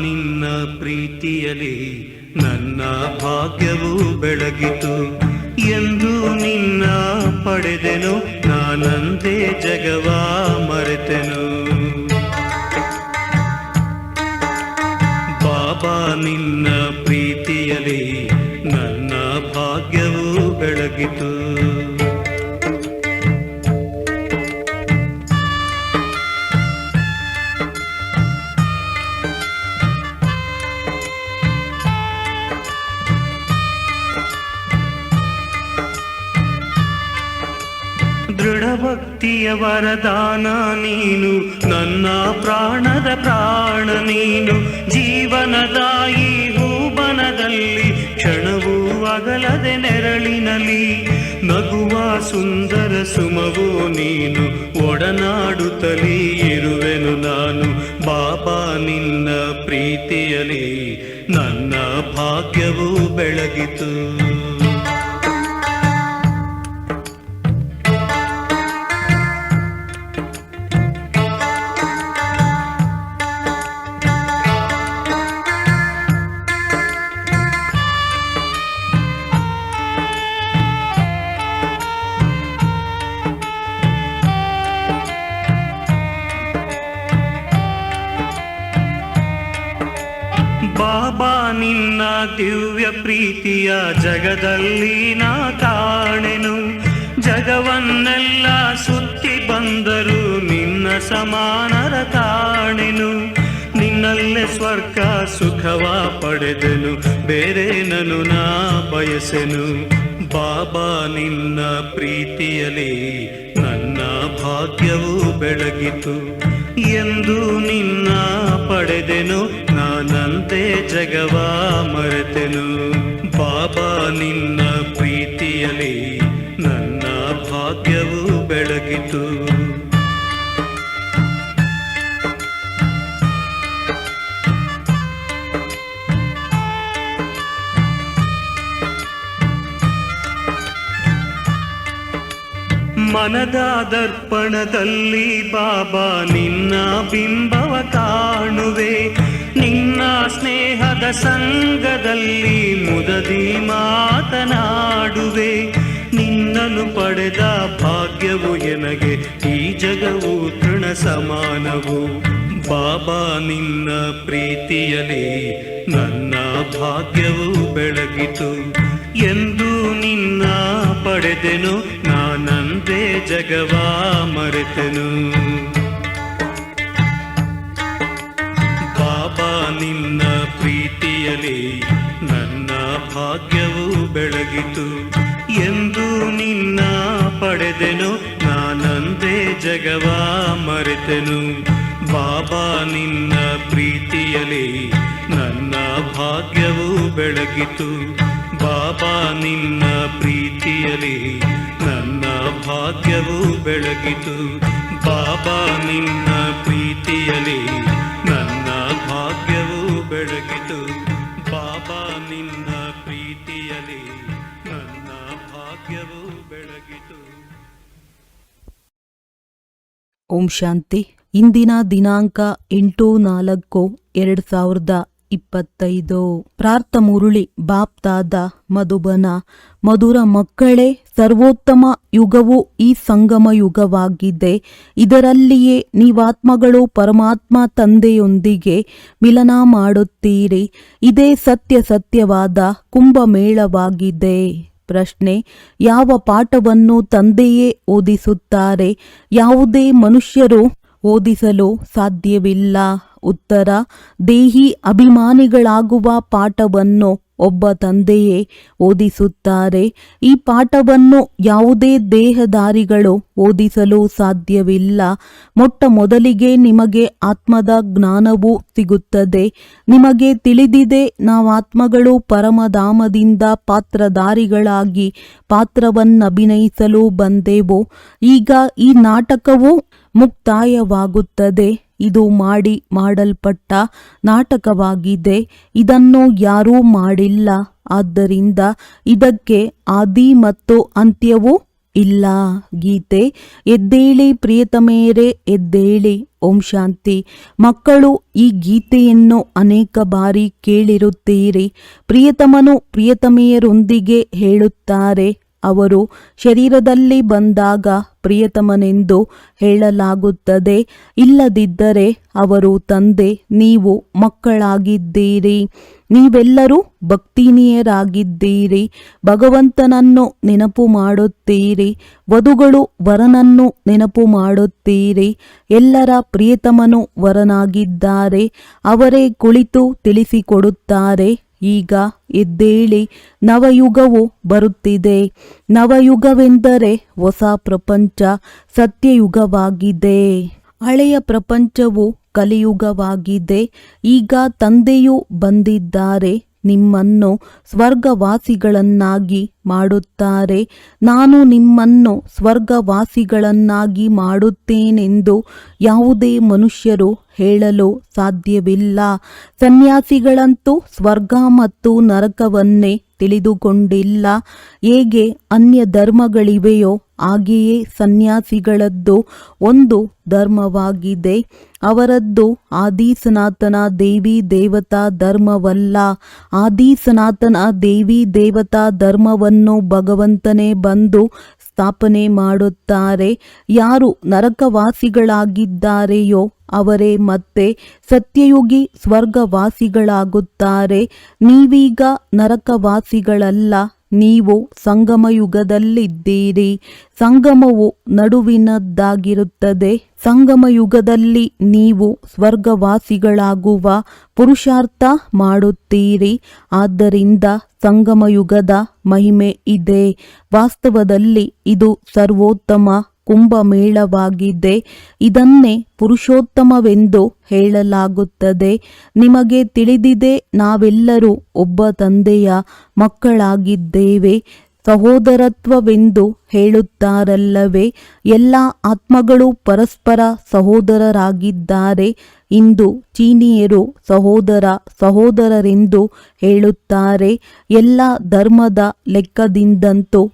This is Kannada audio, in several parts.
ನಿನ್ನ ಪ್ರೀತಿಯಲಿ ನನ್ನ ಭಾಗ್ಯವು ಬೆಳಗಿತು. ಎಂದು ನಿನ್ನ ಪಡೆದೆನು ನಾನಂದೇ ಜಗವ ಮರೆತೆನು. ಬಾಬಾ ನಿನ್ನ ಪ್ರೀತಿಯಲಿ ನನ್ನ ಭಾಗ್ಯವು ಬೆಳಗಿತು. ದೃಢಭಕ್ತಿಯ ವರದಾನ ನೀನು, ನನ್ನ ಪ್ರಾಣದ ಪ್ರಾಣ ನೀನು. ಜೀವನದಾಯಿ ಹೂಬನದಲ್ಲಿ ಕ್ಷಣವೂ ಅಗಲದೆ ನೆರಳಿನಲಿ ನಗುವ ಸುಂದರ ಸುಮವೋ ನೀನು. ಒಡನಾಡುತ್ತಲೇ ಇರುವೆನು ನಾನು. ಬಾಬಾ ನಿನ್ನ ಪ್ರೀತಿಯಲಿ ನನ್ನ ಭಾಗ್ಯವು ಬೆಳಗಿತು. ಬಾಬಾ ನಿನ್ನ ದಿವ್ಯ ಪ್ರೀತಿಯ ಜಗದಲ್ಲಿ ನಾ ಕಾಣೆನು. ಜಗವನ್ನೆಲ್ಲ ಸುತ್ತಿ ಬಂದರು ನಿನ್ನ ಸಮಾನರ ಕಾಣೆನು. ನಿನ್ನಲ್ಲೇ ಸ್ವರ್ಗ ಸುಖವ ಪಡೆದೆನು, ಬೇರೆ ನನು ನಾ ಬಯಸೆನು. ಬಾಬಾ ನಿನ್ನ ಪ್ರೀತಿಯಲಿ ನನ್ನ ಭಾಗ್ಯವು ಬೆಳಗಿತು. ಎಂದು ನಿನ್ನ ಪಡೆದೆನು ನಾನಂತೆ ಜಗವ ಮರೆತೆನು. ಬಾಬಾ ನಿನ್ನ ಪ್ರೀತಿಯಲಿ ನನ್ನ ಭಾಗ್ಯವು ಬೆಳಗಿತು. ಮನದ ದರ್ಪಣದಲ್ಲಿ ಬಾಬಾ ನಿನ್ನ ಬಿಂಬವ ಕಾಣುವೆ. ನಿನ್ನ ಸ್ನೇಹದ ಸಂಗದಲ್ಲಿ ಮುದದಿ ಮಾತನಾಡುವೆ. ನಿನ್ನನ್ನು ಪಡೆದ ಭಾಗ್ಯವು ಎನಗೆ ಈ ಜಗವು ತೃಣ ಸಮಾನವು. ಬಾಬಾ ನಿನ್ನ ಪ್ರೀತಿಯಲಿ ನನ್ನ ಭಾಗ್ಯವು ಬೆಳಗಿತು. ಎಂದು ನಿನ್ನ ಪಡೆದೆನು ನಾನಂದೇ ಜಗವ ಮರೆತೆನು. ಬಾಬಾ ನಿನ್ನ ಪ್ರೀತಿಯಲಿ ನನ್ನ ಭಾಗ್ಯವು ಬೆಳಗಿತು. ಎಂದು ನಿನ್ನ ಪಡೆದೆನು ನಾನಂದೇ ಜಗವ ಮರೆತೆನು. ಬಾಬಾ ನಿನ್ನ ಪ್ರೀತಿಯಲಿ ನನ್ನ ಭಾಗ್ಯವು ಬೆಳಗಿತು. ಬಾಬಾ ನಿನ್ನ ಪ್ರೀತಿಯಲಿ ನನ್ನ ಭಾಗ್ಯವು ಬೆಳಗಿತು. ಬಾಬಾ ನಿನ್ನ ಪ್ರೀತಿಯಲಿ ನನ್ನ ಭಾಗ್ಯವು ಬೆಳಗಿತು. ಬಾಬಾ ನಿನ್ನ ಪ್ರೀತಿಯಲಿ ನನ್ನ ಭಾಗ್ಯವು ಬೆಳಗಿತು. ಓಂ ಶಾಂತಿ. ಇಂದಿನ ದಿನಾಂಕ 8/4/2025. ಪ್ರಾರ್ಥ ಮುರುಳಿ ಬಾಪ್ತಾದ ಮಧುಬನ. ಮಧುರ ಮಕ್ಕಳೇ, ಸರ್ವೋತ್ತಮ ಯುಗವು ಈ ಸಂಗಮ ಯುಗವಾಗಿದೆ. ಇದರಲ್ಲಿಯೇ ನೀವಾತ್ಮಗಳು ಪರಮಾತ್ಮ ತಂದೆಯೊಂದಿಗೆ ಮಿಲನ ಮಾಡುತ್ತೀರಿ. ಇದೇ ಸತ್ಯವಾದ ಕುಂಭಮೇಳವಾಗಿದೆ. ಪ್ರಶ್ನೆ: ಯಾವ ಪಾಠವನ್ನು ತಂದೆಯೇ ಓದಿಸುತ್ತಾರೆ? ಯಾವುದೇ ಮನುಷ್ಯರು ಓದಿಸಲು ಸಾಧ್ಯವಿಲ್ಲ. ಉತ್ತರ: ದೇಹಿ ಅಭಿಮಾನಿಗಳಾಗುವ ಪಾಠವನ್ನು ಒಬ್ಬ ತಂದೆಯೇ ಓದಿಸುತ್ತಾರೆ. ಈ ಪಾಠವನ್ನು ಯಾವುದೇ ದೇಹಧಾರಿಗಳು ಓದಿಸಲು ಸಾಧ್ಯವಿಲ್ಲ. ಮೊಟ್ಟ ಮೊದಲಿಗೆ ನಿಮಗೆ ಆತ್ಮದ ಜ್ಞಾನವೂ ಸಿಗುತ್ತದೆ. ನಿಮಗೆ ತಿಳಿದಿದೆ, ನಾವಾತ್ಮಗಳು ಪರಮಧಾಮದಿಂದ ಪಾತ್ರಧಾರಿಗಳಾಗಿ ಪಾತ್ರವನ್ನಭಿನಯಿಸಲು ಬಂದೆವು. ಈಗ ಈ ನಾಟಕವು ಮುಕ್ತಾಯವಾಗುತ್ತದೆ. ಇದು ಮಾಡಲ್ಪಟ್ಟ ನಾಟಕವಾಗಿದೆ. ಇದನ್ನು ಯಾರೂ ಮಾಡಿಲ್ಲ. ಆದ್ದರಿಂದ ಇದಕ್ಕೆ ಆದಿ ಮತ್ತು ಅಂತ್ಯವೂ ಇಲ್ಲ. ಗೀತೆ. ಎದ್ದೇಳಿ ಪ್ರಿಯತಮೆಯರೇ, ಎದ್ದೇಳಿ. ಓಂ ಶಾಂತಿ. ಮಕ್ಕಳು, ಈ ಗೀತೆಯನ್ನು ಅನೇಕ ಬಾರಿ ಕೇಳಿರುತ್ತೀರಿ. ಪ್ರಿಯತಮನು ಪ್ರಿಯತಮೆಯರೊಂದಿಗೆ ಹೇಳುತ್ತಾರೆ. ಅವರು ಶರೀರದಲ್ಲಿ ಬಂದಾಗ ಪ್ರಿಯತಮನೆಂದು ಹೇಳಲಾಗುತ್ತದೆ. ಇಲ್ಲದಿದ್ದರೆ ಅವರು ತಂದೆ, ನೀವು ಮಕ್ಕಳಾಗಿದ್ದೀರಿ. ನೀವೆಲ್ಲರೂ ಭಕ್ತಿನೀಯರಾಗಿದ್ದೀರಿ. ಭಗವಂತನನ್ನು ನೆನಪು ಮಾಡುತ್ತೀರಿ. ವಧುಗಳು ವರನನ್ನು ನೆನಪು ಮಾಡುತ್ತೀರಿ. ಎಲ್ಲರ ಪ್ರಿಯತಮನು ವರನಾಗಿದ್ದಾರೆ. ಅವರೇ ಕುಳಿತು ತಿಳಿಸಿಕೊಡುತ್ತಾರೆ. ಈಗ ಎದ್ದೇಳಿ, ನವಯುಗವು ಬರುತ್ತಿದೆ. ನವಯುಗವೆಂದರೆ ಹೊಸ ಪ್ರಪಂಚ, ಸತ್ಯಯುಗವಾಗಿದೆ. ಹಳೆಯ ಪ್ರಪಂಚವು ಕಲಿಯುಗವಾಗಿದೆ. ಈಗ ತಂದೆಯು ಬಂದಿದ್ದಾರೆ. ನಿಮ್ಮನ್ನು ಸ್ವರ್ಗವಾಸಿಗಳನ್ನಾಗಿ ಮಾಡುತ್ತಾರೆ. ನಾನು ನಿಮ್ಮನ್ನು ಸ್ವರ್ಗವಾಸಿಗಳನ್ನಾಗಿ ಮಾಡುತ್ತೇನೆಂದು ಯಾವುದೇ ಮನುಷ್ಯರು ಹೇಳಲು ಸಾಧ್ಯವಿಲ್ಲ. ಸನ್ಯಾಸಿಗಳಂತೂ ಸ್ವರ್ಗ ಮತ್ತು ನರಕವನ್ನೇ ತಿಳಿದುಕೊಂಡಿಲ್ಲ. ಹೇಗೆ ಅನ್ಯ ಧರ್ಮಗಳಿವೆಯೋ ಹಾಗೆಯೇ ಸನ್ಯಾಸಿಗಳದ್ದು ಒಂದು ಧರ್ಮವಾಗಿದೆ. ಅವರದ್ದು ಆದಿ ಸನಾತನ ದೇವಿ ದೇವತಾ ಧರ್ಮವಲ್ಲ. ಆದಿ ಸನಾತನ ದೇವಿ ದೇವತಾ ಧರ್ಮವನ್ನು ಭಗವಂತನೇ ಬಂದು ಸ್ಥಾಪನೆ ಮಾಡುತ್ತಾರೆ. ಯಾರು ನರಕವಾಸಿಗಳಾಗಿದ್ದಾರೆಯೋ ಅವರೇ ಮತ್ತೆ ಸತ್ಯಯುಗಿ ಸ್ವರ್ಗವಾಸಿಗಳಾಗುತ್ತಾರೆ. ನೀವೀಗ ನರಕವಾಸಿಗಳಲ್ಲ, ನೀವು ಸಂಗಮಯುಗದಲ್ಲಿದ್ದೀರಿ. ಸಂಗಮವು ನಡುವಿನದ್ದಾಗಿರುತ್ತದೆ. ಸಂಗಮಯುಗದಲ್ಲಿ ನೀವು ಸ್ವರ್ಗವಾಸಿಗಳಾಗುವ ಪುರುಷಾರ್ಥ ಮಾಡುತ್ತೀರಿ. ಆದ್ದರಿಂದ ಸಂಗಮಯುಗದ ಮಹಿಮೆ ಇದೆ. ವಾಸ್ತವದಲ್ಲಿ ಇದು ಸರ್ವೋತ್ತಮ ಕುಂಭಮೇಳವಾಗಿದೆ. ಇದನ್ನೇ ಪುರುಷೋತ್ತಮವೆಂದು ಹೇಳಲಾಗುತ್ತದೆ. ನಿಮಗೆ ತಿಳಿದಿದೆ, ನಾವೆಲ್ಲರೂ ಒಬ್ಬ ತಂದೆಯ ಮಕ್ಕಳಾಗಿದ್ದೇವೆ. ಸಹೋದರತ್ವವೆಂದು ಹೇಳುತ್ತಾರಲ್ಲವೇ, ಎಲ್ಲ ಆತ್ಮಗಳು ಪರಸ್ಪರ ಸಹೋದರರಾಗಿದ್ದಾರೆ. ಇಂದು ಚೀನಿಯರು ಸಹೋದರರೆಂದು ಹೇಳುತ್ತಾರೆ. ಎಲ್ಲ ಧರ್ಮದ ಲೆಕ್ಕದಿಂದಂತೂ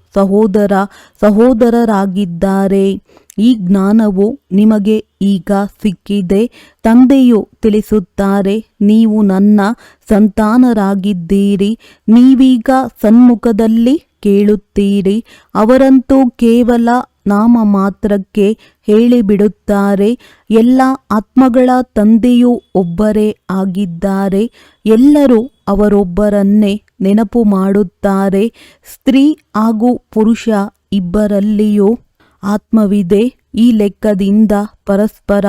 ಸಹೋದರರಾಗಿದ್ದಾರೆ. ಈ ಜ್ಞಾನವು ನಿಮಗೆ ಈಗ ಸಿಕ್ಕಿದೆ. ತಂದೆಯು ತಿಳಿಸುತ್ತಾರೆ, ನೀವು ನನ್ನ ಸಂತಾನರಾಗಿದ್ದೀರಿ. ನೀವೀಗ ಸನ್ಮುಖದಲ್ಲಿ ಕೇಳುತ್ತೀರಿ. ಅವರಂತೂ ಕೇವಲ ನಾಮ ಮಾತ್ರಕ್ಕೆ ಹೇಳಿಬಿಡುತ್ತಾರೆ. ಎಲ್ಲ ಆತ್ಮಗಳ ತಂದೆಯೂ ಒಬ್ಬರೇ ಆಗಿದ್ದಾರೆ. ಎಲ್ಲರೂ ಅವರೊಬ್ಬರನ್ನೇ ನೆನಪು ಮಾಡುತ್ತಾರೆ. ಸ್ತ್ರೀ ಹಾಗೂ ಪುರುಷ ಇಬ್ಬರಲ್ಲಿಯೂ ಆತ್ಮವಿದೆ. ಈ ಲೆಕ್ಕದಿಂದ ಪರಸ್ಪರ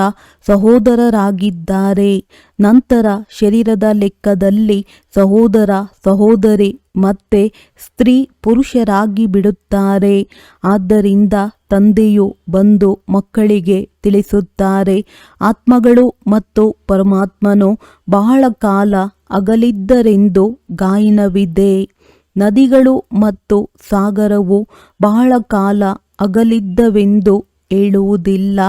ಸಹೋದರರಾಗಿದ್ದಾರೆ. ನಂತರ ಶರೀರದ ಲೆಕ್ಕದಲ್ಲಿ ಸಹೋದರ ಸಹೋದರಿ ಮತ್ತೆ ಸ್ತ್ರೀ ಪುರುಷರಾಗಿ ಬಿಡುತ್ತಾರೆ. ಆದ್ದರಿಂದ ತಂದೆಯು ಬಂದು ಮಕ್ಕಳಿಗೆ ತಿಳಿಸುತ್ತಾರೆ, ಆತ್ಮಗಳು ಮತ್ತು ಪರಮಾತ್ಮನು ಬಹಳ ಕಾಲ ಅಗಲಿದ್ದರೆಂದು ಗಾಯನವಿದೆ. ನದಿಗಳು ಮತ್ತು ಸಾಗರವು ಬಹಳ ಕಾಲ ಅಗಲಿದ್ದವೆಂದು ಹೇಳುವುದಿಲ್ಲ.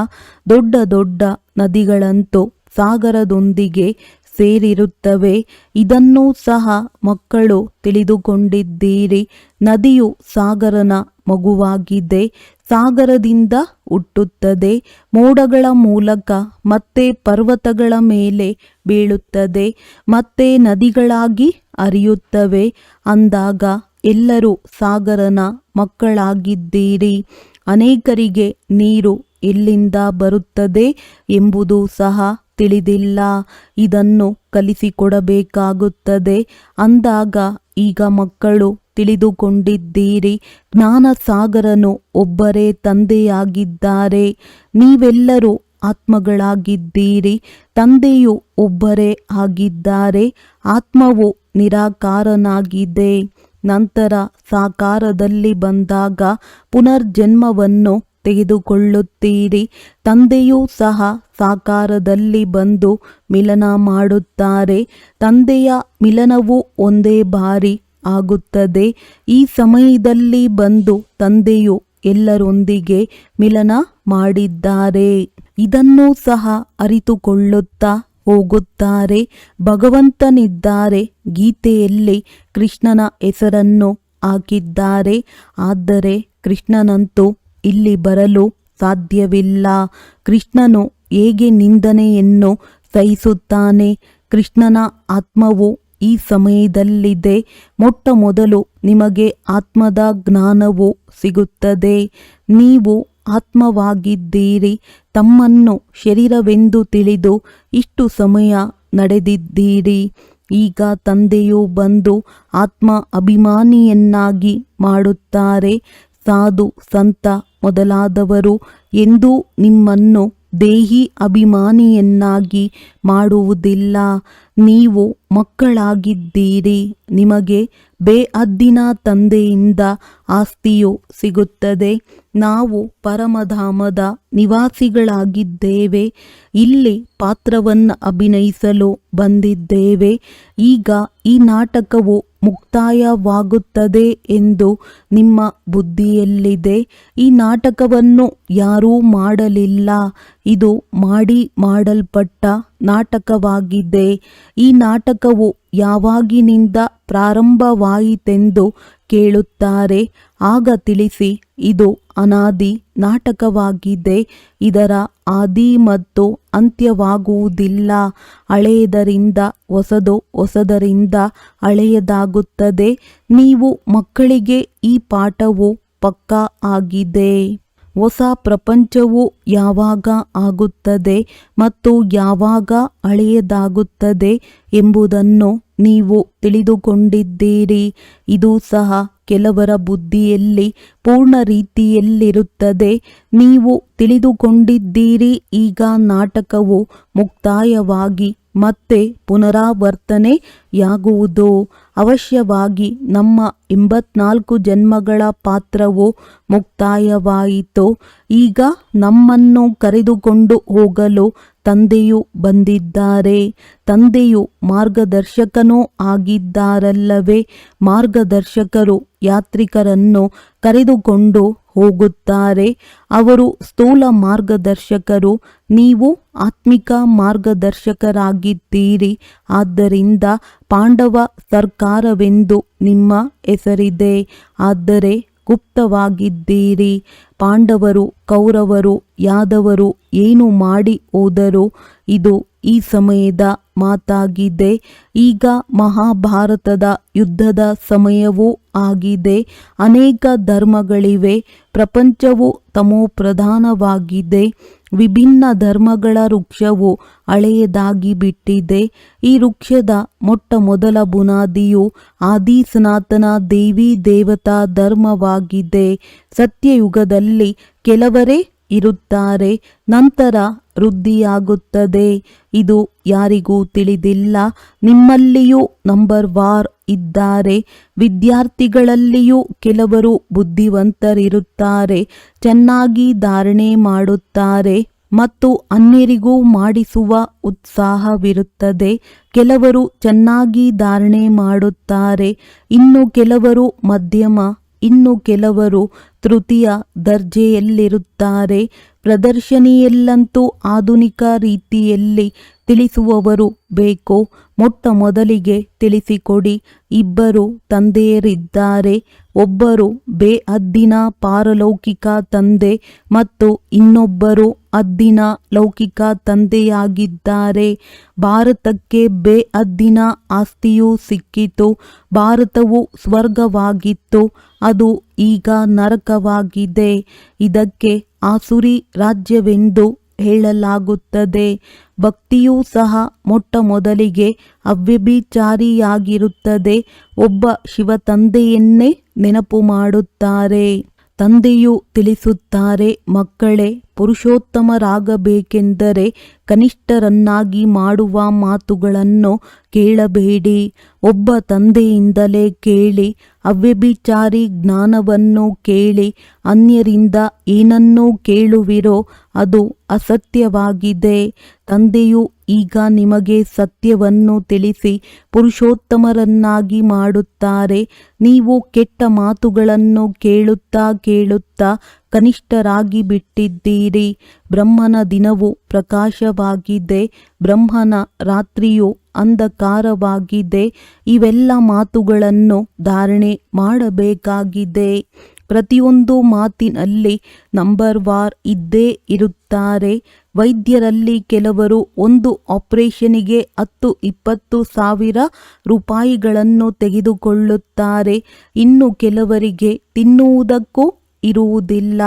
ದೊಡ್ಡ ದೊಡ್ಡ ನದಿಗಳಂತೂ ಸಾಗರದೊಂದಿಗೆ ಸೇರಿರುತ್ತವೆ. ಇದನ್ನೂ ಸಹ ಮಕ್ಕಳು ತಿಳಿದುಕೊಂಡಿದ್ದೀರಿ. ನದಿಯು ಸಾಗರನ ಮಗುವಾಗಿದೆ. ಸಾಗರದಿಂದ ಹುಟ್ಟುತ್ತದೆ. ಮೋಡಗಳ ಮೂಲಕ ಮತ್ತೆ ಪರ್ವತಗಳ ಮೇಲೆ ಬೀಳುತ್ತದೆ. ಮತ್ತೆ ನದಿಗಳಾಗಿ ಹರಿಯುತ್ತವೆ. ಅಂದಾಗ ಎಲ್ಲರೂ ಸಾಗರನ ಮಕ್ಕಳಾಗಿದ್ದೀರಿ. ಅನೇಕರಿಗೆ ನೀರು ಎಲ್ಲಿಂದ ಬರುತ್ತದೆ ಎಂಬುದು ಸಹ ತಿಳಿದಿಲ್ಲ. ಇದನ್ನು ಕಲಿಸಿಕೊಡಬೇಕಾಗುತ್ತದೆ. ಅಂದಾಗ ಈಗ ಮಕ್ಕಳು ತಿಳಿದುಕೊಂಡಿದ್ದೀರಿ. ಜ್ಞಾನಸಾಗರನು ಒಬ್ಬರೇ ತಂದೆಯಾಗಿದ್ದಾರೆ. ನೀವೆಲ್ಲರೂ ಆತ್ಮಗಳಾಗಿದ್ದೀರಿ. ತಂದೆಯು ಒಬ್ಬರೇ ಆಗಿದ್ದಾರೆ. ಆತ್ಮವು ನಿರಾಕಾರನಾಗಿದೆ. ನಂತರ ಸಾಕಾರದಲ್ಲಿ ಬಂದಾಗ ಪುನರ್ಜನ್ಮವನ್ನು ತೆಗೆದುಕೊಳ್ಳುತ್ತೀರಿ. ತಂದೆಯೂ ಸಹ ಸಾಕಾರದಲ್ಲಿ ಬಂದು ಮಿಲನ ಮಾಡುತ್ತಾರೆ. ತಂದೆಯ ಮಿಲನವು ಒಂದೇ ಬಾರಿ ಆಗುತ್ತದೆ. ಈ ಸಮಯದಲ್ಲಿ ಬಂದು ತಂದೆಯು ಎಲ್ಲರೊಂದಿಗೆ ಮಿಲನ ಮಾಡಿದ್ದಾರೆ. ಇದನ್ನೂ ಸಹ ಅರಿತುಕೊಳ್ಳುತ್ತಾ ಹೋಗುತ್ತಾರೆ. ಭಗವಂತನಿದ್ದಾರೆ. ಗೀತೆಯಲ್ಲಿ ಕೃಷ್ಣನ ಹೆಸರನ್ನು ಹಾಕಿದ್ದಾರೆ. ಆದರೆ ಕೃಷ್ಣನಂತೂ ಇಲ್ಲಿ ಬರಲು ಸಾಧ್ಯವಿಲ್ಲ. ಕೃಷ್ಣನು ಹೇಗೆ ನಿಂದನೆಯನ್ನು ಸಹಿಸುತ್ತಾನೆ? ಕೃಷ್ಣನ ಆತ್ಮವು ಈ ಸಮಯದಲ್ಲಿದೆ. ಮೊಟ್ಟ ಮೊದಲು ನಿಮಗೆ ಆತ್ಮದ ಜ್ಞಾನವು ಸಿಗುತ್ತದೆ. ನೀವು ಆತ್ಮವಾಗಿದ್ದೀರಿ. ತಮ್ಮನ್ನು ಶರೀರವೆಂದು ತಿಳಿದು ಇಷ್ಟು ಸಮಯ ನಡೆದಿದ್ದೀರಿ. ಈಗ ತಂದೆಯು ಬಂದು ಆತ್ಮ ಅಭಿಮಾನಿಯನ್ನಾಗಿ ಮಾಡುತ್ತಾರೆ. ಸಾಧು ಸಂತ ಮೊದಲಾದವರು ಎಂದೂ ನಿಮ್ಮನ್ನು ದೇಹಿ ಅಭಿಮಾನಿಯನ್ನಾಗಿ ಮಾಡುವುದಿಲ್ಲ. ನೀವು ಮಕ್ಕಳಾಗಿದ್ದೀರಿ. ನಿಮಗೆ ಬೇಅದ್ದಿನ ತಂದೆಯಿಂದ ಆಸ್ತಿಯು ಸಿಗುತ್ತದೆ. ನಾವು ಪರಮಧಾಮದ ನಿವಾಸಿಗಳಾಗಿದ್ದೇವೆ. ಇಲ್ಲಿ ಪಾತ್ರವನ್ನು ಅಭಿನಯಿಸಲು ಬಂದಿದ್ದೇವೆ. ಈಗ ಈ ನಾಟಕವು ಮುಕ್ತಾಯವಾಗುತ್ತದೆ ಎಂದು ನಿಮ್ಮ ಬುದ್ಧಿಯಲ್ಲಿದೆ. ಈ ನಾಟಕವನ್ನು ಯಾರೂ ಮಾಡಲಿಲ್ಲ. ಇದು ಮಾಡಲ್ಪಟ್ಟ ನಾಟಕವಾಗಿದೆ. ಈ ನಾಟಕವು ಯಾವಾಗಿನಿಂದ ಪ್ರಾರಂಭವಾಯಿತೆಂದು ಕೇಳುತ್ತಾರೆ. ಆಗ ತಿಳಿಸಿ, ಇದು ಅನಾದಿ ನಾಟಕವಾಗಿದೆ. ಇದರ ಆದಿ ಮತ್ತು ಅಂತ್ಯವಾಗುವುದಿಲ್ಲ. ಹಳೆಯದರಿಂದ ಹೊಸದು, ಹೊಸದರಿಂದ ಹಳೆಯದಾಗುತ್ತದೆ. ನೀವು ಮಕ್ಕಳಿಗೆ ಈ ಪಾಠವು ಪಕ್ಕಾ ಆಗಿದೆ. ಹೊಸ ಪ್ರಪಂಚವು ಯಾವಾಗ ಆಗುತ್ತದೆ ಮತ್ತು ಯಾವಾಗ ಹಳೆಯದಾಗುತ್ತದೆ ಎಂಬುದನ್ನು ನೀವು ತಿಳಿದುಕೊಂಡಿದ್ದೀರಿ. ಇದು ಸಹ ಕೆಲವರ ಬುದ್ಧಿಯಲ್ಲಿ ಪೂರ್ಣ ರೀತಿಯಲ್ಲಿರುತ್ತದೆ. ನೀವು ತಿಳಿದುಕೊಂಡಿದ್ದೀರಿ. ಈಗ ನಾಟಕವು ಮುಕ್ತಾಯವಾಗಿ ಮತ್ತೆ ಪುನರಾವರ್ತನೆಯಾಗುವುದು. ಅವಶ್ಯವಾಗಿ ನಮ್ಮ 84 ಜನ್ಮಗಳ ಪಾತ್ರವು ಮುಕ್ತಾಯವಾಯಿತು. ಈಗ ನಮ್ಮನ್ನು ಕರೆದುಕೊಂಡು ಹೋಗಲು ತಂದೆಯು ಬಂದಿದ್ದಾರೆ. ತಂದೆಯು ಮಾರ್ಗದರ್ಶಕನೂ ಆಗಿದ್ದಾರಲ್ಲವೇ? ಮಾರ್ಗದರ್ಶಕರು ಯಾತ್ರಿಕರನ್ನು ಕರೆದುಕೊಂಡು ಹೋಗುತ್ತಾರೆ. ಅವರು ಸ್ಥೂಲ ಮಾರ್ಗದರ್ಶಕರು. ನೀವು ಆತ್ಮಿಕ ಮಾರ್ಗದರ್ಶಕರಾಗಿದ್ದೀರಿ. ಆದ್ದರಿಂದ ಪಾಂಡವ ಸರ್ಕಾರವೆಂದು ನಿಮ್ಮ ಹೆಸರಿದೆ. ಆದರೆ ಗುಪ್ತವಾಗಿದ್ದೀರಿ. ಪಾಂಡವರು, ಕೌರವರು, ಯಾದವರು ಏನು ಮಾಡಿ ಹೋದರು? ಇದು ಈ ಸಮಯದ ಮಾತಾಗಿದೆ. ಈಗ ಮಹಾಭಾರತದ ಯುದ್ಧದ ಸಮಯವೂ ಆಗಿದೆ. ಅನೇಕ ಧರ್ಮಗಳಿವೆ. ಪ್ರಪಂಚವು ತಮೋಪ್ರಧಾನವಾಗಿದೆ. ವಿಭಿನ್ನ ಧರ್ಮಗಳ ವೃಕ್ಷವು ಹಳೆಯದಾಗಿ ಬಿಟ್ಟಿದೆ. ಈ ವೃಕ್ಷದ ಮೊಟ್ಟ ಮೊದಲ ಬುನಾದಿಯು ಆದಿ ಸನಾತನ ದೇವಿ ದೇವತಾ ಧರ್ಮವಾಗಿದೆ. ಸತ್ಯಯುಗದಲ್ಲಿ ಕೆಲವರೇ ಇರುತ್ತಾರೆ, ನಂತರ ವೃದ್ಧಿಯಾಗುತ್ತದೆ. ಇದು ಯಾರಿಗೂ ತಿಳಿದಿಲ್ಲ. ನಿಮ್ಮಲ್ಲಿಯೂ ನಂಬರ್ ವಾರ್ ಇದ್ದಾರೆ. ವಿದ್ಯಾರ್ಥಿಗಳಲ್ಲಿಯೂ ಕೆಲವರು ಬುದ್ಧಿವಂತರಿರುತ್ತಾರೆ, ಚೆನ್ನಾಗಿ ಧಾರಣೆ ಮಾಡುತ್ತಾರೆ ಮತ್ತು ಅನ್ಯರಿಗೂ ಮಾಡಿಸುವ ಉತ್ಸಾಹವಿರುತ್ತದೆ. ಕೆಲವರು ಚೆನ್ನಾಗಿ ಧಾರಣೆ ಮಾಡುತ್ತಾರೆ, ಇನ್ನು ಕೆಲವರು ಮಧ್ಯಮ, ಇನ್ನು ಕೆಲವರು ತೃತೀಯ ದರ್ಜೆಯಲ್ಲಿರುತ್ತಾರೆ. ಪ್ರದರ್ಶನಿಯಲ್ಲಂತೂ ಆಧುನಿಕ ರೀತಿಯಲ್ಲಿ ತಿಳಿಸುವವರು ಬೇಕು. ಮೊಟ್ಟ ಮೊದಲಿಗೆ ತಿಳಿಸಿಕೊಡಿ. ಇಬ್ಬರು ತಂದೆಯರಿದ್ದಾರೆ. ಒಬ್ಬರು ಬೇಅದ್ದಿನ ಪಾರಲೌಕಿಕ ತಂದೆ ಮತ್ತು ಇನ್ನೊಬ್ಬರು ಅದ್ದಿನ ಲೌಕಿಕ ತಂದೆಯಾಗಿದ್ದಾರೆ. ಭಾರತಕ್ಕೆ ಬೇಅದ್ದಿನ ಆಸ್ತಿಯೂ ಸಿಕ್ಕಿತು. ಭಾರತವು ಸ್ವರ್ಗವಾಗಿತ್ತು. ಅದು ಈಗ ನರಕವಾಗಿದೆ. ಇದಕ್ಕೆ ಆಸುರಿ ರಾಜ್ಯವೆಂದು ಹೇಳಲಾಗುತ್ತದೆ. ಭಕ್ತಿಯೂ ಸಹ ಮೊಟ್ಟ ಮೊದಲಿಗೆ ಅವ್ಯಭಿಚಾರಿಯಾಗಿರುತ್ತದೆ. ಒಬ್ಬ ಶಿವತಂದೆಯನ್ನೇ ನೆನಪು ಮಾಡುತ್ತಾರೆ. ತಂದೆಯು ತಿಳಿಸುತ್ತಾರೆ, ಮಕ್ಕಳೇ, ಪುರುಷೋತ್ತಮರಾಗಬೇಕೆಂದರೆ ಕನಿಷ್ಠರನ್ನಾಗಿ ಮಾಡುವ ಮಾತುಗಳನ್ನು ಕೇಳಬೇಡಿ. ಒಬ್ಬ ತಂದೆಯಿಂದಲೇ ಕೇಳಿ. ಅವ್ಯಭಿಚಾರಿ ಜ್ಞಾನವನ್ನು ಕೇಳಿ. ಅನ್ಯರಿಂದ ಏನನ್ನೂ ಕೇಳುವಿರೋ ಅದು ಅಸತ್ಯವಾಗಿದೆ. ತಂದೆಯು ಈಗ ನಿಮಗೆ ಸತ್ಯವನ್ನು ತಿಳಿಸಿ ಪುರುಷೋತ್ತಮರನ್ನಾಗಿ ಮಾಡುತ್ತಾರೆ. ನೀವು ಕೆಟ್ಟ ಮಾತುಗಳನ್ನು ಕೇಳುತ್ತಾ ಕೇಳುತ್ತಾ ಕನಿಷ್ಠರಾಗಿ ಬಿಟ್ಟಿದ್ದೀರಿ. ಬ್ರಹ್ಮನ ದಿನವು ಪ್ರಕಾಶವಾಗಿದೆ. ಬ್ರಹ್ಮನ ರಾತ್ರಿಯು ಅಂಧಕಾರವಾಗಿದೆ. ಇವೆಲ್ಲ ಮಾತುಗಳನ್ನು ಧಾರಣೆ ಮಾಡಬೇಕಾಗಿದೆ. ಪ್ರತಿಯೊಂದು ಮಾತಿನಲ್ಲಿ ನಂಬರ್ ವಾರ್ ಇದ್ದೇ ಇರುತ್ತಾರೆ. ವೈದ್ಯರಲ್ಲಿ ಕೆಲವರು ಒಂದು ಆಪರೇಷನಿಗೆ 10-20 ಸಾವಿರ ರೂಪಾಯಿಗಳನ್ನು ತೆಗೆದುಕೊಳ್ಳುತ್ತಾರೆ. ಇನ್ನು ಕೆಲವರಿಗೆ ತಿನ್ನುವುದಕ್ಕೂ ಇರುವುದಿಲ್ಲ.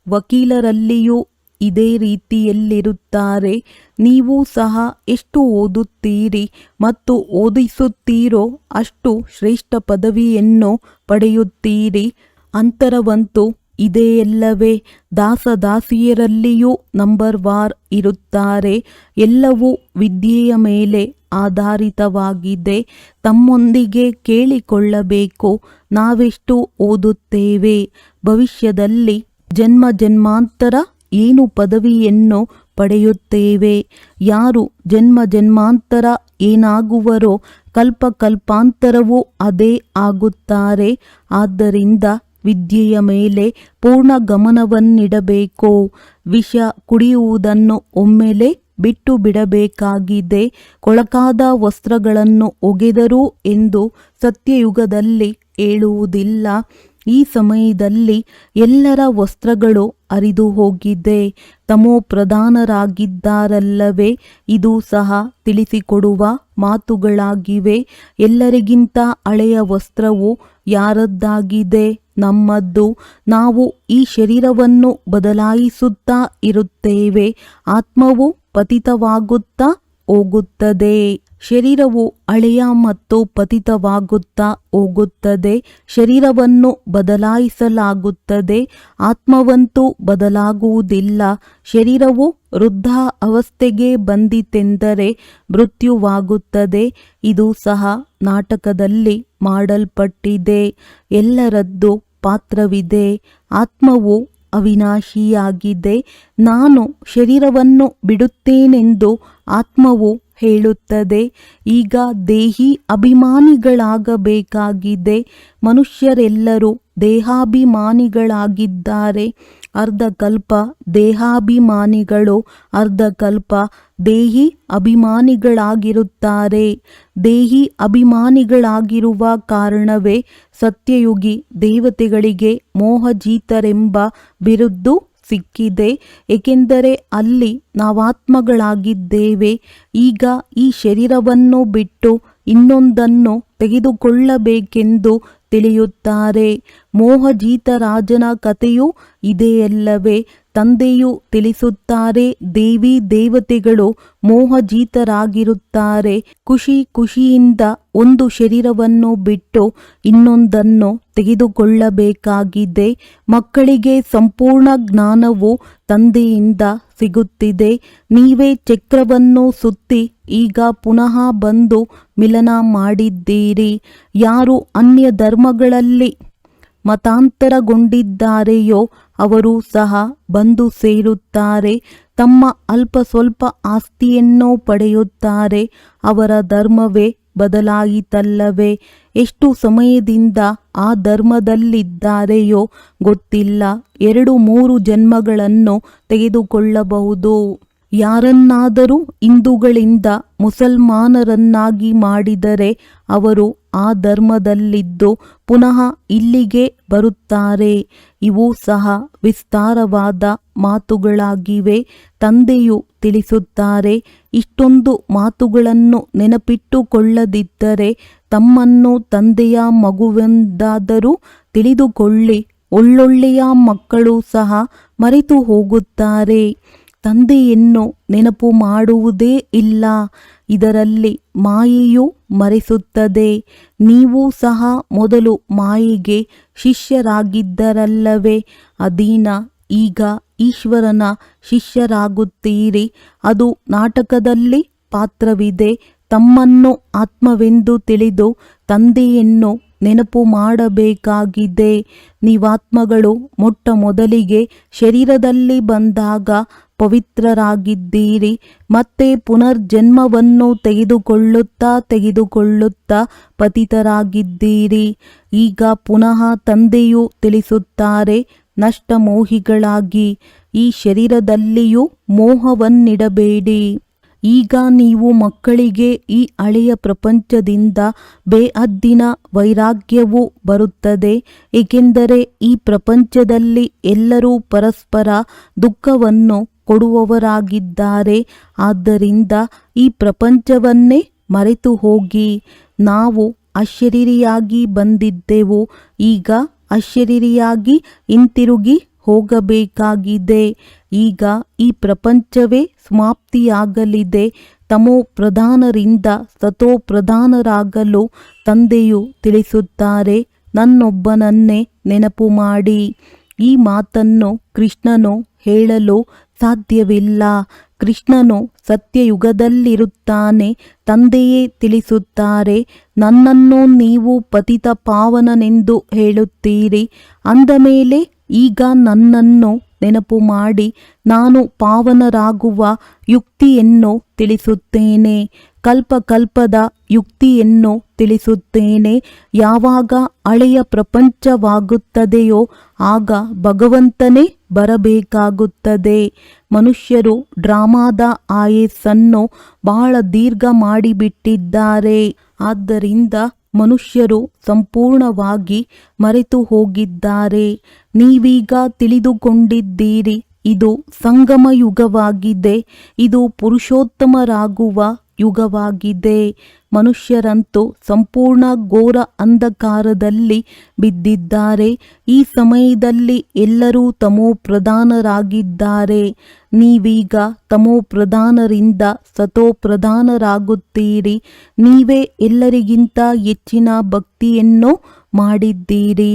ವಕೀಲರಲ್ಲಿಯೂ ಇದೇ ರೀತಿಯಲ್ಲಿರುತ್ತಾರೆ. ನೀವು ಸಹ ಎಷ್ಟು ಓದುತ್ತೀರಿ ಮತ್ತು ಓದಿಸುತ್ತೀರೋ ಅಷ್ಟು ಶ್ರೇಷ್ಠ ಪದವಿಯನ್ನು ಪಡೆಯುತ್ತೀರಿ. ಅಂತರವಂತೂ ಇದೆಯಲ್ಲವೇ. ದಾಸದಾಸಿಯರಲ್ಲಿಯೂ ನಂಬರ್ ವಾರ್ ಇರುತ್ತಾರೆ. ಎಲ್ಲವೂ ವಿದ್ಯೆಯ ಮೇಲೆ ಆಧಾರಿತವಾಗಿದೆ. ತಮ್ಮೊಂದಿಗೆ ಕೇಳಿಕೊಳ್ಳಬೇಕು, ನಾವೆಷ್ಟು ಓದುತ್ತೇವೆ, ಭವಿಷ್ಯದಲ್ಲಿ ಜನ್ಮ ಜನ್ಮಾಂತರ ಏನು ಪದವಿಯನ್ನು ಪಡೆಯುತ್ತೇವೆ, ಯಾರು ಜನ್ಮ ಜನ್ಮಾಂತರ ಏನಾಗುವರೋ ಕಲ್ಪಾಂತರವೂ ಅದೇ ಆಗುತ್ತಾರೆ. ಆದ್ದರಿಂದ ವಿದ್ಯೆಯ ಮೇಲೆ ಪೂರ್ಣ ಗಮನವನ್ನಿಡಬೇಕು. ವಿಷ ಕುಡಿಯುವುದನ್ನು ಒಮ್ಮೆಲೆ ಬಿಟ್ಟು ಬಿಡಬೇಕಾಗಿದೆ. ಕೊಳಕಾದ ವಸ್ತ್ರಗಳನ್ನು ಒಗೆದರು ಎಂದು ಸತ್ಯಯುಗದಲ್ಲಿ ಹೇಳುವುದಿಲ್ಲ. ಈ ಸಮಯದಲ್ಲಿ ಎಲ್ಲರ ವಸ್ತ್ರಗಳು ಹರಿದು ಹೋಗಿದೆ. ತಮೋ ಪ್ರಧಾನರಾಗಿದ್ದಾರಲ್ಲವೇ. ಇದು ಸಹ ತಿಳಿಸಿಕೊಡುವ ಮಾತುಗಳಾಗಿವೆ. ಎಲ್ಲರಿಗಿಂತ ಹಳೆಯ ವಸ್ತ್ರವು ಯಾರದ್ದಾಗಿದೆ? ನಮ್ಮದ್ದು. ನಾವು ಈ ಶರೀರವನ್ನು ಬದಲಾಯಿಸುತ್ತಾ ಇರುತ್ತೇವೆ. ಆತ್ಮವು ಪತಿತವಾಗುತ್ತಾ ಹೋಗುತ್ತದೆ. ಶರೀರವು ಹಳೆಯ ಮತ್ತು ಪತಿತವಾಗುತ್ತಾ ಹೋಗುತ್ತದೆ. ಶರೀರವನ್ನು ಬದಲಾಯಿಸಲಾಗುತ್ತದೆ, ಆತ್ಮವಂತೂ ಬದಲಾಗುವುದಿಲ್ಲ. ಶರೀರವು ವೃದ್ಧ ಅವಸ್ಥೆಗೆ ಬಂದಿತೆಂದರೆ ಮೃತ್ಯುವಾಗುತ್ತದೆ. ಇದು ಸಹ ನಾಟಕದಲ್ಲಿ ಮಾಡಲ್ಪಟ್ಟಿದೆ. ಎಲ್ಲರದ್ದು ಪಾತ್ರವಿದೆ. ಆತ್ಮವು ಅವಿನಾಶಿಯಾಗಿದೆ. ನಾನು ಶರೀರವನ್ನು ಬಿಡುತ್ತೇನೆಂದು ಆತ್ಮವು ಹೇಳುತ್ತದೆ. ಈಗ ದೇಹಿ ಅಭಿಮಾನಿಗಳಾಗಬೇಕಾಗಿದೆ. ಮನುಷ್ಯರೆಲ್ಲರೂ ದೇಹಾಭಿಮಾನಿಗಳಾಗಿದ್ದಾರೆ. ಅರ್ಧಕಲ್ಪ ದೇಹಾಭಿಮಾನಿಗಳು, ಅರ್ಧಕಲ್ಪ ದೇಹಿ ಅಭಿಮಾನಿಗಳಾಗಿರುತ್ತಾರೆ. ದೇಹಿ ಅಭಿಮಾನಿಗಳಾಗಿರುವ ಕಾರಣವೇ ಸತ್ಯಯುಗಿ ದೇವತೆಗಳಿಗೆ ಮೋಹಜೀತರೆಂಬ ಬಿರುದು ಸಿಕ್ಕಿದೆ. ಏಕೆಂದರೆ ಅಲ್ಲಿ ನಾವಾತ್ಮಗಳಾಗಿದ್ದೇವೆ. ಈಗ ಈ ಶರೀರವನ್ನು ಬಿಟ್ಟು ಇನ್ನೊಂದನ್ನು ತೆಗೆದುಕೊಳ್ಳಬೇಕೆಂದು ತಿಳಿಯುತ್ತಾರೆ. ಮೋಹಜೀತರಾಜನ ಕಥೆಯೂ ಇದೆಯಲ್ಲವೇ. ತಂದೆಯು ತಿಳಿಸುತ್ತಾರೆ, ದೇವಿ ದೇವತೆಗಳು ಮೋಹಜೀತರಾಗಿರುತ್ತಾರೆ. ಖುಷಿಯಿಂದ ಒಂದು ಶರೀರವನ್ನು ಬಿಟ್ಟು ಇನ್ನೊಂದನ್ನು ತೆಗೆದುಕೊಳ್ಳಬೇಕಾಗಿದೆ. ಮಕ್ಕಳಿಗೆ ಸಂಪೂರ್ಣ ಜ್ಞಾನವು ತಂದೆಯಿಂದ ಸಿಗುತ್ತಿದೆ. ನೀವೇ ಚಕ್ರವನ್ನು ಸುತ್ತಿ ಈಗ ಪುನಃ ಬಂದು ಮಿಲನ ಮಾಡಿದ್ದೀರಿ. ಯಾರು ಅನ್ಯ ಧರ್ಮಗಳಲ್ಲಿ ಮತಾಂತರಗೊಂಡಿದ್ದಾರೆಯೋ ಅವರು ಸಹ ಬಂದು ಸೇರುತ್ತಾರೆ. ತಮ್ಮ ಅಲ್ಪ ಸ್ವಲ್ಪ ಆಸ್ತಿಯನ್ನು ಪಡೆಯುತ್ತಾರೆ. ಅವರ ಧರ್ಮವೇ ಬದಲಾಯಿತಲ್ಲವೇ. ಎಷ್ಟು ಸಮಯದಿಂದ ಆ ಧರ್ಮದಲ್ಲಿದ್ದಾರೆಯೋ ಗೊತ್ತಿಲ್ಲ. 2-3 ಜನ್ಮಗಳನ್ನು ತೆಗೆದುಕೊಳ್ಳಬಹುದು. ಯಾರನ್ನಾದರೂ ಹಿಂದೂಗಳಿಂದ ಮುಸಲ್ಮಾನರನ್ನಾಗಿ ಮಾಡಿದರೆ ಅವರು ಆ ಧರ್ಮದಲ್ಲಿದ್ದು ಪುನಃ ಇಲ್ಲಿಗೆ ಬರುತ್ತಾರೆ. ಇವು ಸಹ ವಿಸ್ತಾರವಾದ ಮಾತುಗಳಾಗಿವೆ. ತಂದೆಯು ತಿಳಿಸುತ್ತಾರೆ, ಇಷ್ಟೊಂದು ಮಾತುಗಳನ್ನು ನೆನಪಿಟ್ಟುಕೊಳ್ಳದಿದ್ದರೆ ತಮ್ಮನ್ನು ತಂದೆಯ ಮಗುವೆಂದಾದರೂ ತಿಳಿದುಕೊಳ್ಳಿ. ಒಳ್ಳೊಳ್ಳೆಯ ಮಕ್ಕಳು ಸಹ ಮರೆತು ಹೋಗುತ್ತಾರೆ. ತಂದೆಯನ್ನು ನೆನಪು ಮಾಡುವುದೇ ಇಲ್ಲ. ಇದರಲ್ಲಿ ಮಾಯೆಯು ಮರೆಸುತ್ತದೆ. ನೀವು ಸಹ ಮೊದಲು ಮಾಯೆಗೆ ಶಿಷ್ಯರಾಗಿದ್ದರಲ್ಲವೇ. ಅಧೀನ. ಈಗ ಈಶ್ವರನ ಶಿಷ್ಯರಾಗುತ್ತೀರಿ. ಅದು ನಾಟಕದಲ್ಲಿ ಪಾತ್ರವಿದೆ. ತಮ್ಮನ್ನು ಆತ್ಮವೆಂದು ತಿಳಿದು ತಂದೆಯನ್ನು ನೆನಪು ಮಾಡಬೇಕಾಗಿದೆ. ನೀವಾತ್ಮಗಳು ಮೊಟ್ಟ ಮೊದಲಿಗೆ ಶರೀರದಲ್ಲಿ ಬಂದಾಗ ಪವಿತ್ರರಾಗಿದ್ದೀರಿ. ಮತ್ತೆ ಪುನರ್ಜನ್ಮವನ್ನು ತೆಗೆದುಕೊಳ್ಳುತ್ತಾ ಪತಿತರಾಗಿದ್ದೀರಿ. ಈಗ ಪುನಃ ತಂದೆಯು ತಿಳಿಸುತ್ತಾರೆ, ನಷ್ಟಮೋಹಿಗಳಾಗಿ ಈ ಶರೀರದಲ್ಲಿಯೂ ಮೋಹವನ್ನಿಡಬೇಡಿ. ಈಗ ನೀವು ಮಕ್ಕಳಿಗೆ ಈ ಹಳೆಯ ಪ್ರಪಂಚದಿಂದ ಬೇಹದ್ದಿನ ವೈರಾಗ್ಯವು ಬರುತ್ತದೆ. ಏಕೆಂದರೆ ಈ ಪ್ರಪಂಚದಲ್ಲಿ ಎಲ್ಲರೂ ಪರಸ್ಪರ ದುಃಖವನ್ನು ಕೊಡುವವರಾಗಿದ್ದಾರೆ. ಆದ್ದರಿಂದ ಈ ಪ್ರಪಂಚವನ್ನೇ ಮರೆತು ಹೋಗಿ. ನಾವು ಅಶರೀರಿಯಾಗಿ ಬಂದಿದ್ದೆವು, ಈಗ ಅಶರೀರಿಯಾಗಿ ಹಿಂತಿರುಗಿ ಹೋಗಬೇಕಾಗಿದೆ. ಈಗ ಈ ಪ್ರಪಂಚವೇ ಸಮಾಪ್ತಿಯಾಗಲಿದೆ. ತಮೋ ಪ್ರಧಾನರಿಂದ ಸತೋ ಪ್ರಧಾನರಾಗಲು ತಂದೆಯು ತಿಳಿಸುತ್ತಾರೆ. ನನ್ನೊಬ್ಬನನ್ನೇ ನೆನಪು ಮಾಡಿ. ಈ ಮಾತನ್ನು ಕೃಷ್ಣನು ಹೇಳಲು ಸಾಧ್ಯವಿಲ್ಲ. ಕೃಷ್ಣನು ಸತ್ಯಯುಗದಲ್ಲಿರುತ್ತಾನೆ. ತಂದೆಯೇ ತಿಳಿಸುತ್ತಾರೆ, ನನ್ನನ್ನು ನೀವು ಪತಿತ ಪಾವನನೆಂದು ಹೇಳುತ್ತೀರಿ. ಅಂದ ಮೇಲೆ ಈಗ ನನ್ನನ್ನು ನೆನಪು ಮಾಡಿ. ನಾನು ಪಾವನರಾಗುವ ಯುಕ್ತಿಯನ್ನು ತಿಳಿಸುತ್ತೇನೆ. ಕಲ್ಪಕಲ್ಪದ ಯುಕ್ತಿಯನ್ನು ತಿಳಿಸುತ್ತೇನೆ. ಯಾವಾಗ ಹಳೆಯ ಪ್ರಪಂಚವಾಗುತ್ತದೆಯೋ ಆಗ ಭಗವಂತನೇ ಬರಬೇಕಾಗುತ್ತದೆ. ಮನುಷ್ಯರು ಡ್ರಾಮಾದ ಆಯಸ್ಸನ್ನು ಬಹಳ ದೀರ್ಘ ಮಾಡಿಬಿಟ್ಟಿದ್ದಾರೆ. ಆದ್ದರಿಂದ ಮನುಷ್ಯರು ಸಂಪೂರ್ಣವಾಗಿ ಮರೆತು ಹೋಗಿದ್ದಾರೆ. ನೀವೀಗ ತಿಳಿದುಕೊಂಡಿದ್ದೀರಿ, ಇದು ಸಂಗಮ ಯುಗವಾಗಿದೆ. ಇದು ಪುರುಷೋತ್ತಮರಾಗುವ ಯುಗವಾಗಿದೆ. ಮನುಷ್ಯರಂತೂ ಸಂಪೂರ್ಣ ಘೋರ ಅಂಧಕಾರದಲ್ಲಿ ಬಿದ್ದಿದ್ದಾರೆ. ಈ ಸಮಯದಲ್ಲಿ ಎಲ್ಲರೂ ತಮೋ ಪ್ರಧಾನರಾಗಿದ್ದಾರೆ. ನೀವೀಗ ತಮೋ ಪ್ರಧಾನರಿಂದ ಸತೋ ಪ್ರಧಾನರಾಗುತ್ತೀರಿ. ನೀವೇ ಎಲ್ಲರಿಗಿಂತ ಹೆಚ್ಚಿನ ಭಕ್ತಿಯನ್ನು ಮಾಡಿದ್ದೀರಿ.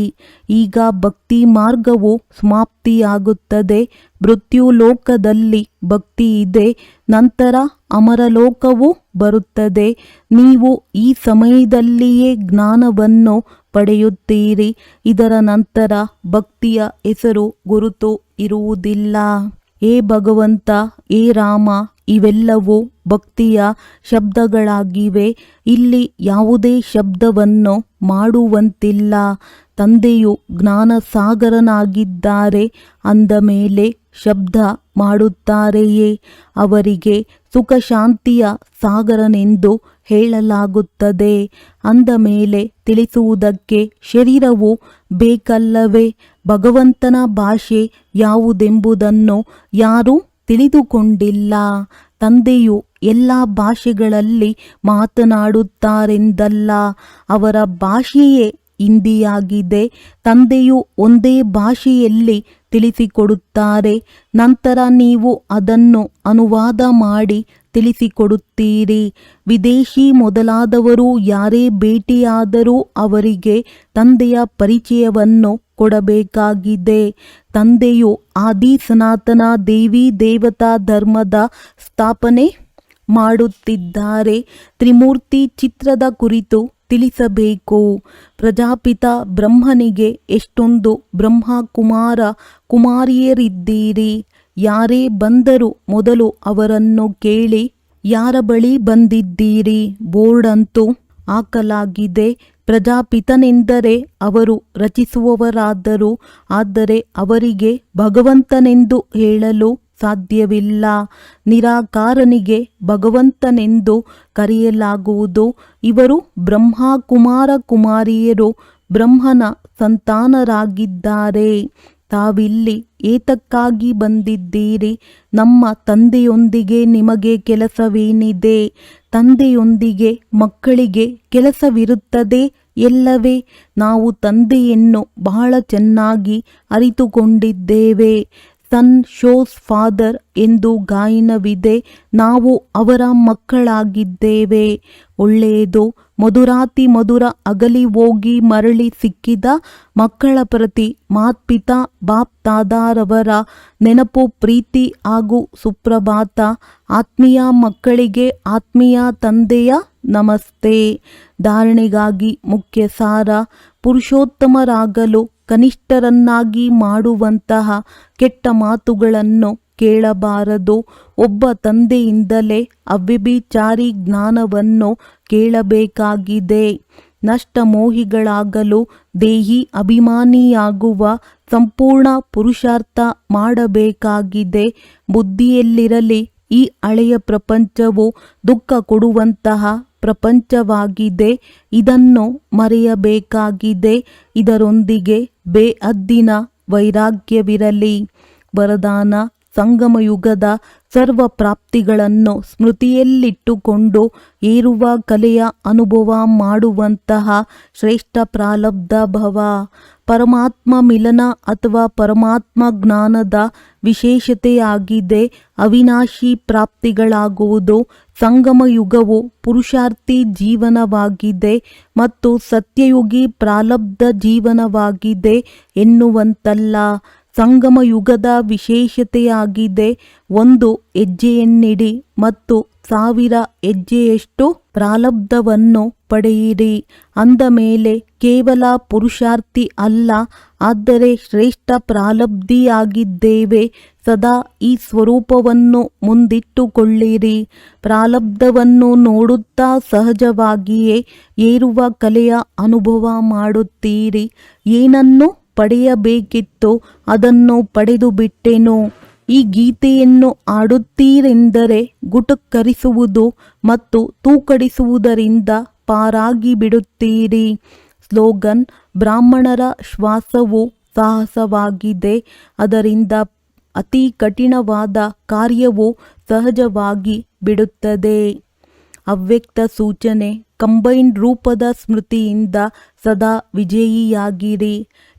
ಈಗ ಭಕ್ತಿ ಮಾರ್ಗವು ಸಮಾಪ್ತಿಯಾಗುತ್ತದೆ. ಮೃತ್ಯುಲೋಕದಲ್ಲಿ ಭಕ್ತಿ ಇದೆ, ನಂತರ ಅಮರಲೋಕವು ಬರುತ್ತದೆ. ನೀವು ಈ ಸಮಯದಲ್ಲಿಯೇ ಜ್ಞಾನವನ್ನು ಪಡೆಯುತ್ತೀರಿ. ಇದರ ನಂತರ ಭಕ್ತಿಯ ಹೆಸರು ಗುರುತು ಇರುವುದಿಲ್ಲ. ಹೇ ಭಗವಂತ, ಹೇ ರಾಮ, ಇವೆಲ್ಲವೂ ಭಕ್ತಿಯ ಶಬ್ದಗಳಾಗಿವೆ. ಇಲ್ಲಿ ಯಾವುದೇ ಶಬ್ದವನ್ನು ಮಾಡುವಂತಿಲ್ಲ. ತಂದೆಯು ಜ್ಞಾನಸಾಗರನಾಗಿದ್ದಾರೆ. ಅಂದ ಮೇಲೆ ಶಬ್ದ ಮಾಡುತ್ತಾರೆಯೇ? ಅವರಿಗೆ ಸುಖ ಶಾಂತಿಯ ಸಾಗರನೆಂದು ಹೇಳಲಾಗುತ್ತದೆ. ಅಂದ ಮೇಲೆ ತಿಳಿಸುವುದಕ್ಕೆ ಶರೀರವು ಬೇಕಲ್ಲವೇ? ಭಗವಂತನ ಭಾಷೆ ಯಾವುದೆಂಬುದನ್ನು ಯಾರೂ ತಿಳಿದುಕೊಂಡಿಲ್ಲ. ತಂದೆಯು ಎಲ್ಲ ಭಾಷೆಗಳಲ್ಲಿ ಮಾತನಾಡುತ್ತಾರೆಂದಲ್ಲ, ಅವರ ಭಾಷೆಯೇ ಹಿಂದಿಯಾಗಿದೆ. ತಂದೆಯು ಒಂದೇ ಭಾಷೆಯಲ್ಲಿ ತಿಳಿಸಿಕೊಡುತ್ತಾರೆ. ನಂತರ ನೀವು ಅದನ್ನು ಅನುವಾದ ಮಾಡಿ ತಿಳಿಸಿಕೊಡುತ್ತೀರಿ. ವಿದೇಶಿ ಮೊದಲಾದವರು ಯಾರೇ ಭೇಟಿಯಾದರೂ ಅವರಿಗೆ ತಂದೆಯ ಪರಿಚಯವನ್ನು ಕೊಡಬೇಕಾಗಿದೆ. ತಂದೆಯು ಆದಿ ಸನಾತನ ದೇವಿ ದೇವತಾ ಧರ್ಮದ ಸ್ಥಾಪನೆ ಮಾಡುತ್ತಿದ್ದಾರೆ. ತ್ರಿಮೂರ್ತಿ ಚಿತ್ರದ ಕುರಿತು ತಿಳಿಸಬೇಕು. ಪ್ರಜಾಪಿತ ಬ್ರಹ್ಮನಿಗೆ ಎಷ್ಟೊಂದು ಬ್ರಹ್ಮ ಕುಮಾರ ಕುಮಾರಿಯರಿದ್ದೀರಿ. ಯಾರೇ ಬಂದರೂ ಮೊದಲು ಅವರನ್ನು ಕೇಳಿ, ಯಾರ ಬಳಿ ಬಂದಿದ್ದೀರಿ? ಬೋರ್ಡ್ ಅಂತೂ ಹಾಕಲಾಗಿದೆ. ಪ್ರಜಾಪಿತನೆಂದರೆ ಅವರು ರಚಿಸುವವರಾದರು. ಆದರೆ ಅವರಿಗೆ ಭಗವಂತನೆಂದು ಹೇಳಲು ಸಾಧ್ಯವಿಲ್ಲ. ನಿರಾಕಾರನಿಗೆ ಭಗವಂತನೆಂದು ಕರೆಯಲಾಗುವುದು. ಇವರು ಬ್ರಹ್ಮ ಕುಮಾರ ಕುಮಾರಿಯರು, ಬ್ರಹ್ಮನ ಸಂತಾನರಾಗಿದ್ದಾರೆ. ತಾವಿಲ್ಲಿ ಏತಕ್ಕಾಗಿ ಬಂದಿದ್ದೀರಿ? ನಮ್ಮ ತಂದೆಯೊಂದಿಗೆ ನಿಮಗೆ ಕೆಲಸವೇನಿದೆ? ತಂದೆಯೊಂದಿಗೆ ಮಕ್ಕಳಿಗೆ ಕೆಲಸವಿರುತ್ತದೆ ಎಲ್ಲವೇ? ನಾವು ತಂದೆಯನ್ನು ಬಹಳ ಚೆನ್ನಾಗಿ ಅರಿತುಕೊಂಡಿದ್ದೇವೆ. ಸನ್ ಶೋಸ್ ಫಾದರ್ ಎಂದು ಗಾಯನವಿದೆ. ನಾವು ಅವರ ಮಕ್ಕಳಾಗಿದ್ದೇವೆ. ಒಳ್ಳೆಯದು. ಮಧುರಾತಿ ಮಧುರ ಅಗಲಿ ಹೋಗಿ ಮರಳಿ ಸಿಕ್ಕಿದ ಮಕ್ಕಳ ಪ್ರತಿ ಮಾತ್ಪಿತಾ ಬಾಪ್ ತಾದಾರವರ ನೆನಪು, ಪ್ರೀತಿ ಹಾಗೂ ಸುಪ್ರಭಾತ. ಆತ್ಮೀಯ ಮಕ್ಕಳಿಗೆ ಆತ್ಮೀಯ ತಂದೆಯ ನಮಸ್ತೆ. ಧಾರಣೆಗಾಗಿ ಮುಖ್ಯ ಸಾರ: ಪುರುಷೋತ್ತಮರಾಗಲು ಕನಿಷ್ಠರನ್ನಾಗಿ ಮಾಡುವಂತಹ ಕೆಟ್ಟ ಮಾತುಗಳನ್ನು ಕೇಳಬಾರದು. ಒಬ್ಬ ತಂದೆಯಿಂದಲೇ ಅವ್ಯಭಿಚಾರಿ ಜ್ಞಾನವನ್ನು ಕೇಳಬೇಕಾಗಿದೆ. ನಷ್ಟಮೋಹಿಗಳಾಗಲು ದೇಹಿ ಅಭಿಮಾನಿಯಾಗುವ ಸಂಪೂರ್ಣ ಪುರುಷಾರ್ಥ ಮಾಡಬೇಕಾಗಿದೆ. ಬುದ್ಧಿಯಲ್ಲಿರಲಿ, ಈ ಹಳೆಯ ಪ್ರಪಂಚವು ದುಃಖ ಕೊಡುವಂತಹ ಪ್ರಪಂಚವಾಗಿದೆ. ಇದನ್ನು ಮರೆಯಬೇಕಾಗಿದೆ. ಇದರೊಂದಿಗೆ ಬೇಹದ್ದಿನ ವೈರಾಗ್ಯವಿರಲಿ. ವರದಾನ: ಸಂಗಮಯುಗದ ಸರ್ವ ಪ್ರಾಪ್ತಿಗಳನ್ನು ಸ್ಮೃತಿಯಲ್ಲಿಟ್ಟುಕೊಂಡು ಏರುವ ಕಲೆಯ ಅನುಭವ ಮಾಡುವಂತಹ ಶ್ರೇಷ್ಠ ಪ್ರಾರಬ್ಧ ಭವ. ಪರಮಾತ್ಮ ಮಿಲನ ಅಥವಾ ಪರಮಾತ್ಮ ಜ್ಞಾನದ ವಿಶೇಷತೆಯಾಗಿದೆ ಅವಿನಾಶಿ ಪ್ರಾಪ್ತಿಗಳಾಗುವುದು. ಸಂಗಮ ಯುಗವು ಪುರುಷಾರ್ಥಿ ಜೀವನವಾಗಿದೆ ಮತ್ತು ಸತ್ಯಯುಗಿ ಪ್ರಾರಬ್ಧ ಜೀವನವಾಗಿದೆ ಎನ್ನುವಂತಲ್ಲ. ಸಂಗಮ ಯುಗದ ವಿಶೇಷತೆಯಾಗಿದೆ 1 ಹೆಜ್ಜೆಯನ್ನಿಡಿ ಮತ್ತು 1000 ಹೆಜ್ಜೆಯಷ್ಟು ಪ್ರಾರಬ್ಧವನ್ನು ಪಡೆಯಿರಿ. ಅಂದ ಮೇಲೆ ಕೇವಲ ಪುರುಷಾರ್ಥಿ ಅಲ್ಲ, ಆದರೆ ಶ್ರೇಷ್ಠ ಪ್ರಾರಬ್ಧಿಯಾಗಿದ್ದೇವೆ. ಸದಾ ಈ ಸ್ವರೂಪವನ್ನು ಮುಂದಿಟ್ಟುಕೊಳ್ಳಿರಿ. ಪ್ರಾರಬ್ಧವನ್ನು ನೋಡುತ್ತಾ ಸಹಜವಾಗಿಯೇ ಏರುವ ಕಲೆಯ ಅನುಭವ ಮಾಡುತ್ತೀರಿ. ಏನನ್ನು ಪಡೆಯಬೇಕಿತ್ತು ಅದನ್ನು ಪಡೆದು ಬಿಟ್ಟೆನು. ಈ ಗೀತೆಯನ್ನು ಆಡುತ್ತೀರೆಂದರೆ ಗುಟುಕರಿಸುವುದು ಮತ್ತು ತೂಕಡಿಸುವುದರಿಂದ ಪಾರಾಗಿ ಬಿಡುತ್ತೀರಿ. ಸ್ಲೋಗನ್: ಬ್ರಾಹ್ಮಣರ ಶ್ವಾಸವು ಸಾಹಸವಾಗಿದೆ. ಅದರಿಂದ ಅತಿ ಕಠಿಣವಾದ ಕಾರ್ಯವು ಸಹಜವಾಗಿ ಬಿಡುತ್ತದೆ. ಅವ್ಯಕ್ತ ಸೂಚನೆ: ಕಂಬೈನ್ಡ್ ರೂಪದ ಸ್ಮೃತಿಯಿಂದ ಸದಾ ವಿಜಯಿಯಾಗಿರಿ.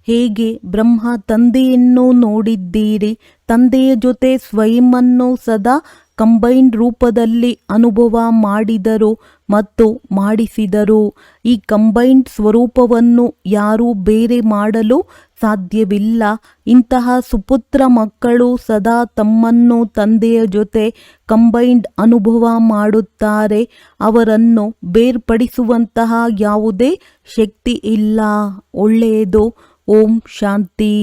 ಹೇಗೆ ಬ್ರಹ್ಮ ತಂದೆಯನ್ನು ನೋಡಿದ್ದೀರಿ, ತಂದೆಯ ಜೊತೆ ಸ್ವಯಂವನ್ನು ಸದಾ ಕಂಬೈನ್ಡ್ ರೂಪದಲ್ಲಿ ಅನುಭವ ಮಾಡಿದರು ಮತ್ತು ಮಾಡಿಸಿದರು. ಈ ಕಂಬೈನ್ಡ್ ಸ್ವರೂಪವನ್ನು ಯಾರೂ ಬೇರೆ ಮಾಡಲು ಸಾಧ್ಯವಿಲ್ಲ. ಇಂತಹ ಸುಪುತ್ರ ಮಕ್ಕಳು ಸದಾ ತಮ್ಮನ್ನು ತಂದೆಯ ಜೊತೆ ಕಂಬೈನ್ಡ್ ಅನುಭವ ಮಾಡುತ್ತಾರೆ. ಅವರನ್ನು ಬೇರ್ಪಡಿಸುವಂತಹ ಯಾವುದೇ ಶಕ್ತಿ ಇಲ್ಲ. ಒಳ್ಳೆಯದು. ಓಂ ಶಾಂತಿ.